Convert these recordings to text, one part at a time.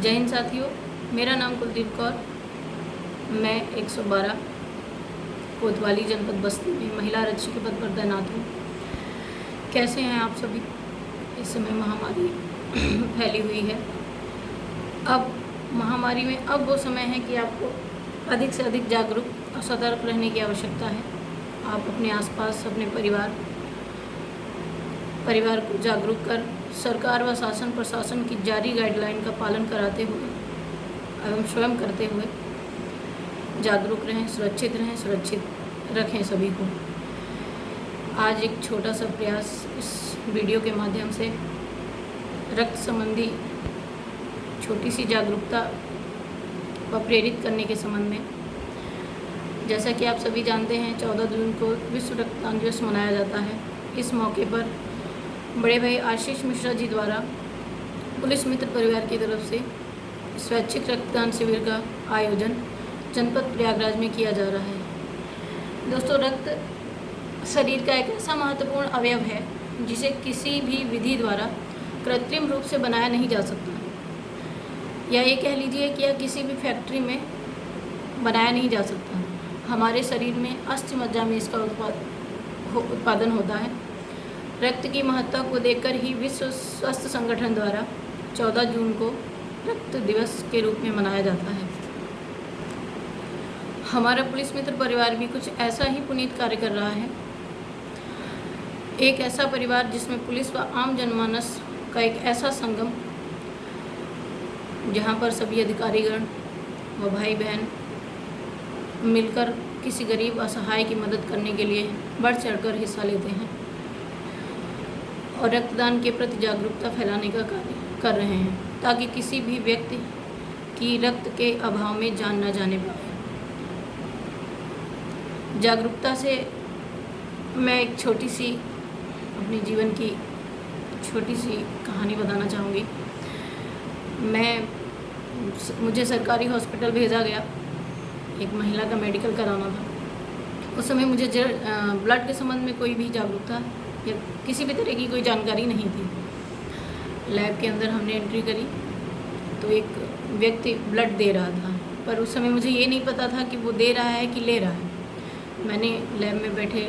जय हिंद साथियों, मेरा नाम कुलदीप कौर। मैं 112 कोतवाली जनपद बस्ती में महिला आरक्षी के पद पर तैनात हूँ। कैसे हैं आप सभी? इस समय महामारी फैली हुई है। अब महामारी में अब वो समय है कि आपको अधिक से अधिक जागरूक और सतर्क रहने की आवश्यकता है। आप अपने आसपास अपने परिवार को जागरूक कर सरकार व शासन प्रशासन की जारी गाइडलाइन का पालन कराते हुए एवं स्वयं करते हुए जागरूक रहें, सुरक्षित रखें सभी को। आज एक छोटा सा प्रयास इस वीडियो के माध्यम से रक्त संबंधी छोटी सी जागरूकता व प्रेरित करने के संबंध में। जैसा कि आप सभी जानते हैं, 14 जून को विश्व रक्तदान दिवस मनाया जाता है। इस मौके पर बड़े भाई आशीष मिश्रा जी द्वारा पुलिस मित्र परिवार की तरफ से स्वैच्छिक रक्तदान शिविर का आयोजन जनपद प्रयागराज में किया जा रहा है। दोस्तों, रक्त शरीर का एक ऐसा महत्वपूर्ण अवयव है जिसे किसी भी विधि द्वारा कृत्रिम रूप से बनाया नहीं जा सकता, या ये कह लीजिए कि यह किसी भी फैक्ट्री में बनाया नहीं जा सकता। हमारे शरीर में अस्थि मज्जा में इसका उत्पादन होता है। रक्त की महत्ता को देखकर ही विश्व स्वास्थ्य संगठन द्वारा 14 जून को रक्त दिवस के रूप में मनाया जाता है। हमारा पुलिस मित्र परिवार भी कुछ ऐसा ही पुनीत कार्य कर रहा है। एक ऐसा परिवार जिसमें पुलिस व आम जनमानस का एक ऐसा संगम, जहां पर सभी अधिकारीगण व भाई बहन मिलकर किसी गरीब असहाय की मदद करने के लिए बढ़ चढ़कर हिस्सा लेते हैं और रक्तदान के प्रति जागरूकता फैलाने का कार्य कर रहे हैं, ताकि किसी भी व्यक्ति की रक्त के अभाव में जान न जाने पाए। जागरूकता से मैं एक छोटी सी अपने जीवन की छोटी सी कहानी बताना चाहूँगी। मुझे सरकारी हॉस्पिटल भेजा गया, एक महिला का मेडिकल कराना था। उस समय मुझे ब्लड के संबंध में कोई भी जागरूकता या किसी भी तरह की कोई जानकारी नहीं थी। लैब के अंदर हमने एंट्री करी तो एक व्यक्ति ब्लड दे रहा था, पर उस समय मुझे ये नहीं पता था कि वो दे रहा है कि ले रहा है। मैंने लैब में बैठे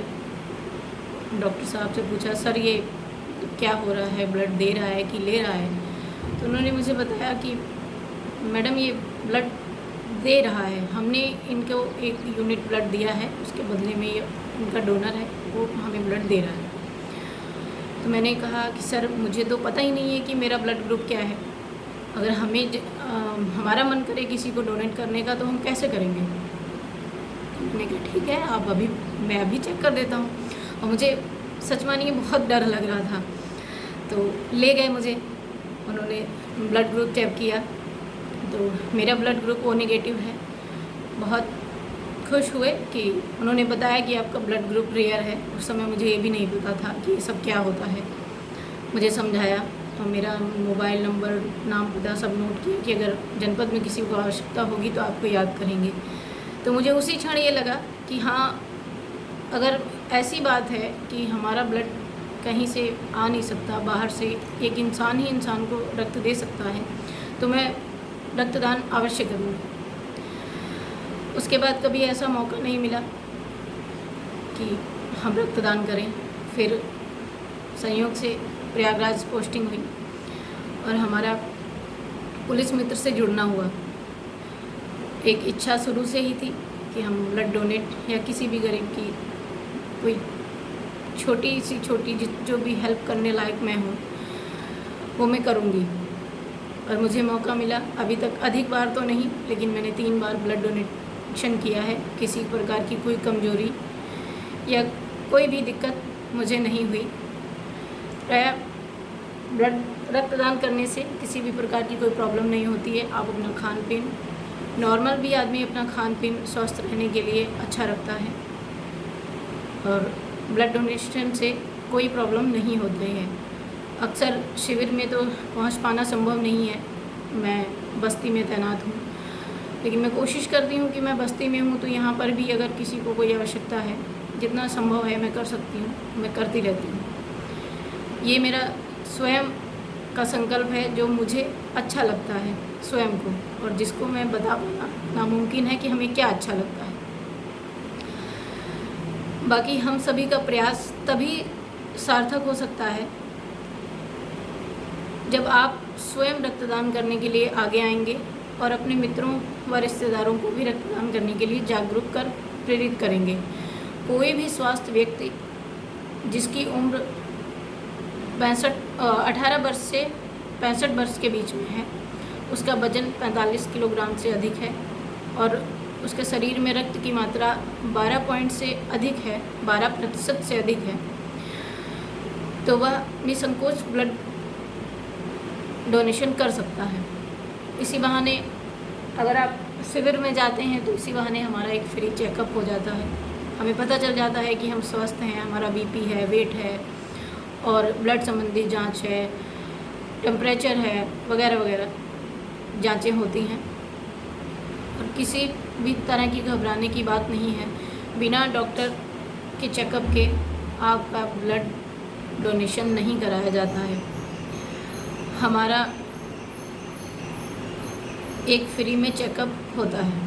डॉक्टर साहब से पूछा, सर ये क्या हो रहा है, ब्लड दे रहा है कि ले रहा है? तो उन्होंने मुझे बताया कि मैडम ये ब्लड दे रहा है, हमने इनको 1 यूनिट ब्लड दिया है, उसके बदले में ये उनका डोनर है, वो हमें ब्लड दे रहा है। तो मैंने कहा कि सर मुझे तो पता ही नहीं है कि मेरा ब्लड ग्रुप क्या है। अगर हमारा मन करे किसी को डोनेट करने का तो हम कैसे करेंगे? मैंने कहा ठीक है, मैं अभी चेक कर देता हूँ। और मुझे सच मानिए बहुत डर लग रहा था। तो ले गए मुझे, उन्होंने ब्लड ग्रुप चेक किया तो मेरा ब्लड ग्रुप ओ नेगेटिव है। बहुत खुश हुए कि उन्होंने बताया कि आपका ब्लड ग्रुप रेयर है। उस समय मुझे ये भी नहीं पता था कि ये सब क्या होता है। मुझे समझाया और मेरा मोबाइल नंबर, नाम, पता सब नोट किया कि अगर जनपद में किसी को आवश्यकता होगी तो आपको याद करेंगे। तो मुझे उसी क्षण ये लगा कि हाँ, अगर ऐसी बात है कि हमारा ब्लड कहीं से आ नहीं सकता, बाहर से एक इंसान ही इंसान को रक्त दे सकता है, तो मैं रक्तदान अवश्य करूँगी। उसके बाद कभी ऐसा मौका नहीं मिला कि हम रक्तदान करें। फिर संयोग से प्रयागराज पोस्टिंग हुई और हमारा पुलिस मित्र से जुड़ना हुआ। एक इच्छा शुरू से ही थी कि हम ब्लड डोनेट या किसी भी गरीब की कोई छोटी जो भी हेल्प करने लायक मैं हूँ वो मैं करूँगी। और मुझे मौका मिला। अभी तक अधिक बार तो नहीं, लेकिन मैंने 3 बार ब्लड डोनेशन किया है। किसी प्रकार की कोई कमजोरी या कोई भी दिक्कत मुझे नहीं हुई। प्रायः रक्तदान करने से किसी भी प्रकार की कोई प्रॉब्लम नहीं होती है। आप अपना खान पीन, नॉर्मल भी आदमी अपना खान पीन स्वस्थ रहने के लिए अच्छा रखता है और ब्लड डोनेशन से कोई प्रॉब्लम नहीं होती है। अक्सर शिविर में तो पहुंच पाना संभव नहीं है, मैं बस्ती में तैनात हूँ, लेकिन मैं कोशिश करती हूँ कि मैं बस्ती में हूँ तो यहाँ पर भी अगर किसी को कोई आवश्यकता है, जितना संभव है मैं कर सकती हूँ, मैं करती रहती हूँ। ये मेरा स्वयं का संकल्प है जो मुझे अच्छा लगता है स्वयं को, और जिसको मैं बता पाना नामुमकिन है कि हमें क्या अच्छा लगता है। बाकी हम सभी का प्रयास तभी सार्थक हो सकता है जब आप स्वयं रक्तदान करने के लिए आगे आएंगे और अपने मित्रों व रिश्तेदारों को भी रक्तदान करने के लिए जागरूक कर प्रेरित करेंगे। कोई भी स्वस्थ व्यक्ति जिसकी उम्र 18 वर्ष से 65 वर्ष के बीच में है, उसका वजन 45 किलोग्राम से अधिक है और उसके शरीर में रक्त की मात्रा 12 पॉइंट से अधिक है, 12% से अधिक है, तो वह निसंकोच ब्लड डोनेशन कर सकता है। इसी बहाने अगर आप शिविर में जाते हैं तो इसी बहाने हमारा एक फ्री चेकअप हो जाता है। हमें पता चल जाता है कि हम स्वस्थ हैं, हमारा बीपी है, वेट है और ब्लड संबंधी जांच है, टेम्परेचर है, वगैरह वगैरह जांचें होती हैं। और किसी भी तरह की घबराने की बात नहीं है। बिना डॉक्टर के चेकअप के आपका ब्लड डोनेशन नहीं कराया जाता है। हमारा एक फ्री में चेकअप होता है।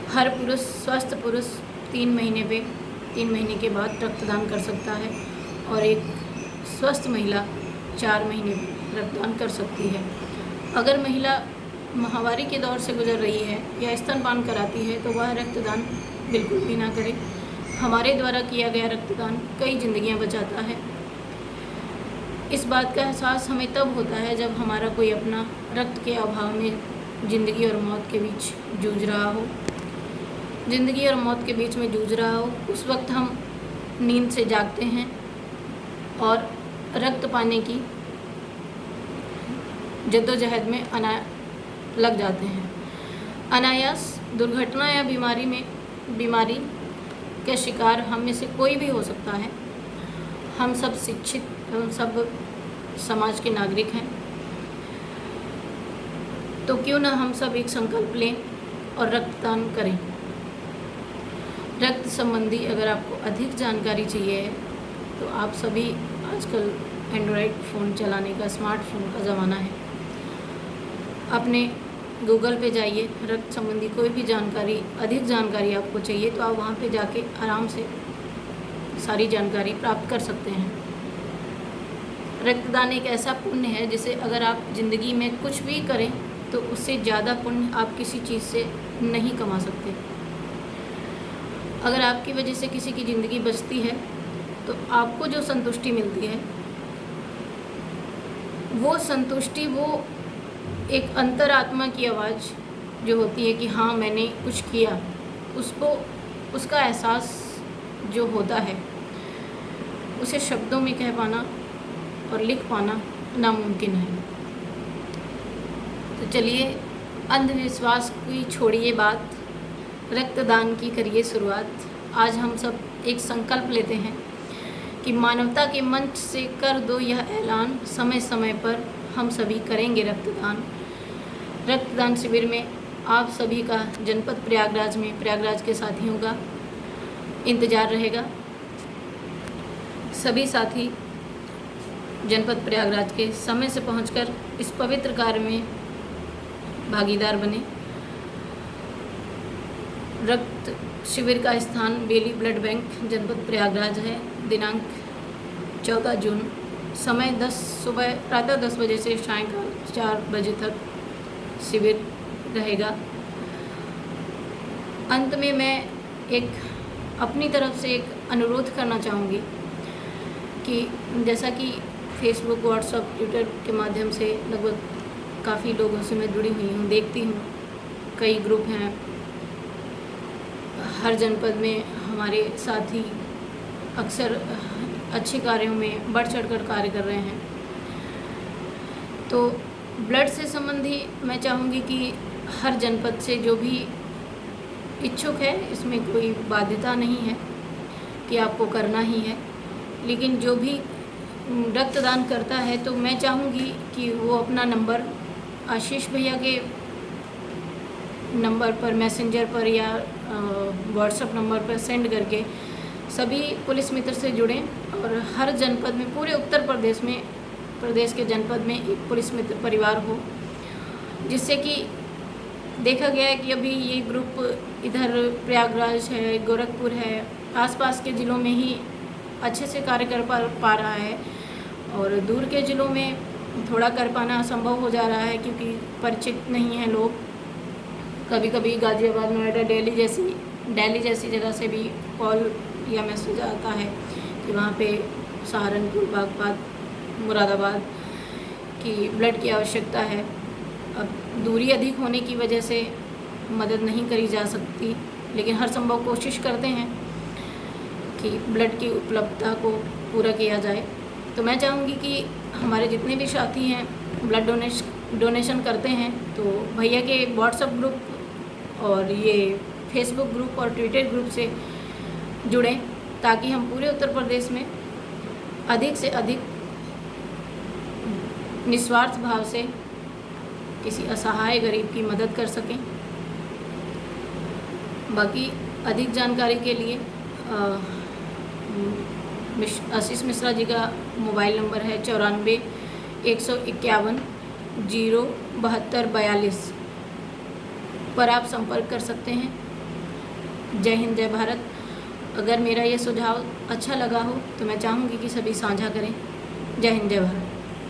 हर पुरुष, स्वस्थ पुरुष 3 महीने के बाद रक्तदान कर सकता है और एक स्वस्थ महिला 4 महीने में रक्तदान कर सकती है। अगर महिला माहवारी के दौर से गुजर रही है या स्तनपान कराती है तो वह रक्तदान बिल्कुल भी ना करे। हमारे द्वारा किया गया रक्तदान कई जिंदगियां बचाता है। इस बात का एहसास हमें तब होता है जब हमारा कोई अपना रक्त के अभाव में ज़िंदगी और मौत के बीच जूझ रहा हो। ज़िंदगी और मौत के बीच में जूझ रहा हो, उस वक्त हम नींद से जागते हैं और रक्त पाने की जद्दोजहद में लग जाते हैं। अनायास दुर्घटना या बीमारी के शिकार हम में से कोई भी हो सकता है। हम सब शिक्षित, हम सब समाज के नागरिक हैं, तो क्यों ना हम सब एक संकल्प लें और रक्तदान करें। रक्त संबंधी अगर आपको अधिक जानकारी चाहिए तो आप सभी, आजकल एंड्रॉयड फ़ोन चलाने का, स्मार्टफोन का ज़माना है, अपने गूगल पे जाइए। रक्त संबंधी कोई भी जानकारी, अधिक जानकारी आपको चाहिए तो आप वहाँ पे जाके आराम से सारी जानकारी प्राप्त कर सकते हैं। रक्तदान एक ऐसा पुण्य है जिसे अगर आप ज़िंदगी में कुछ भी करें तो उससे ज़्यादा पुण्य आप किसी चीज़ से नहीं कमा सकते। अगर आपकी वजह से किसी की ज़िंदगी बचती है तो आपको जो संतुष्टि मिलती है, वो संतुष्टि, वो एक अंतरात्मा की आवाज़ जो होती है कि हाँ मैंने कुछ किया, उसका एहसास जो होता है, उसे शब्दों में कह पाना और लिख पाना नामुमकिन है। तो चलिए, अंधविश्वास की छोड़िए बात, रक्तदान की करिए शुरुआत। आज हम सब एक संकल्प लेते हैं कि मानवता के मंच से कर दो यह ऐलान, समय समय पर हम सभी करेंगे रक्तदान। रक्तदान शिविर में आप सभी का जनपद प्रयागराज में, प्रयागराज के साथियों का इंतज़ार रहेगा। सभी साथी जनपद प्रयागराज के समय से पहुंचकर इस पवित्र कार्य में भागीदार बने। रक्त शिविर का स्थान बेली ब्लड बैंक जनपद प्रयागराज है। दिनांक 14 जून, समय प्रातः 10 बजे से सायंकाल 4 बजे तक शिविर रहेगा। अंत में मैं एक अपनी तरफ से एक अनुरोध करना चाहूँगी कि जैसा कि फेसबुक, व्हाट्सएप, ट्विटर के माध्यम से लगभग काफ़ी लोगों से मैं जुड़ी हुई हूँ, देखती हूँ, कई ग्रुप हैं, हर जनपद में हमारे साथी अक्सर अच्छे कार्यों में बढ़ चढ़कर कार्य कर रहे हैं। तो ब्लड से संबंधी मैं चाहूँगी कि हर जनपद से जो भी इच्छुक है, इसमें कोई बाध्यता नहीं है कि आपको करना ही है, लेकिन जो भी रक्तदान करता है तो मैं चाहूँगी कि वो अपना नंबर आशीष भैया के नंबर पर, मैसेंजर पर या व्हाट्सएप नंबर पर सेंड करके सभी पुलिस मित्र से जुड़ें और हर जनपद में, पूरे उत्तर प्रदेश में प्रदेश के जनपद में एक पुलिस मित्र परिवार हो, जिससे कि देखा गया है कि अभी ये ग्रुप इधर प्रयागराज है, गोरखपुर है, आसपास के ज़िलों में ही अच्छे से कार्य कर पा रहा है और दूर के ज़िलों में थोड़ा कर पाना असंभव हो जा रहा है क्योंकि परिचित नहीं हैं लोग। कभी कभी गाज़ियाबाद, नोएडा, दिल्ली जैसी जगह से भी कॉल या मैसेज आता है कि वहाँ पे सहारनपुर, बागपत, मुरादाबाद की ब्लड की आवश्यकता है। अब दूरी अधिक होने की वजह से मदद नहीं करी जा सकती, लेकिन हर संभव कोशिश करते हैं कि ब्लड की उपलब्धता को पूरा किया जाए। तो मैं चाहूँगी कि हमारे जितने भी साथी हैं ब्लड डोनेशन करते हैं तो भैया के व्हाट्सएप ग्रुप और ये फेसबुक ग्रुप और ट्विटर ग्रुप से जुड़ें, ताकि हम पूरे उत्तर प्रदेश में अधिक से अधिक निस्वार्थ भाव से किसी असहाय गरीब की मदद कर सकें। बाकी अधिक जानकारी के लिए आशीष मिश्रा जी का मोबाइल नंबर है 94-151-07242 पर आप संपर्क कर सकते हैं। जय हिंद, जय भारत। अगर मेरा ये सुझाव अच्छा लगा हो तो मैं चाहूँगी कि सभी साझा करें। जय हिंद, जय भारत।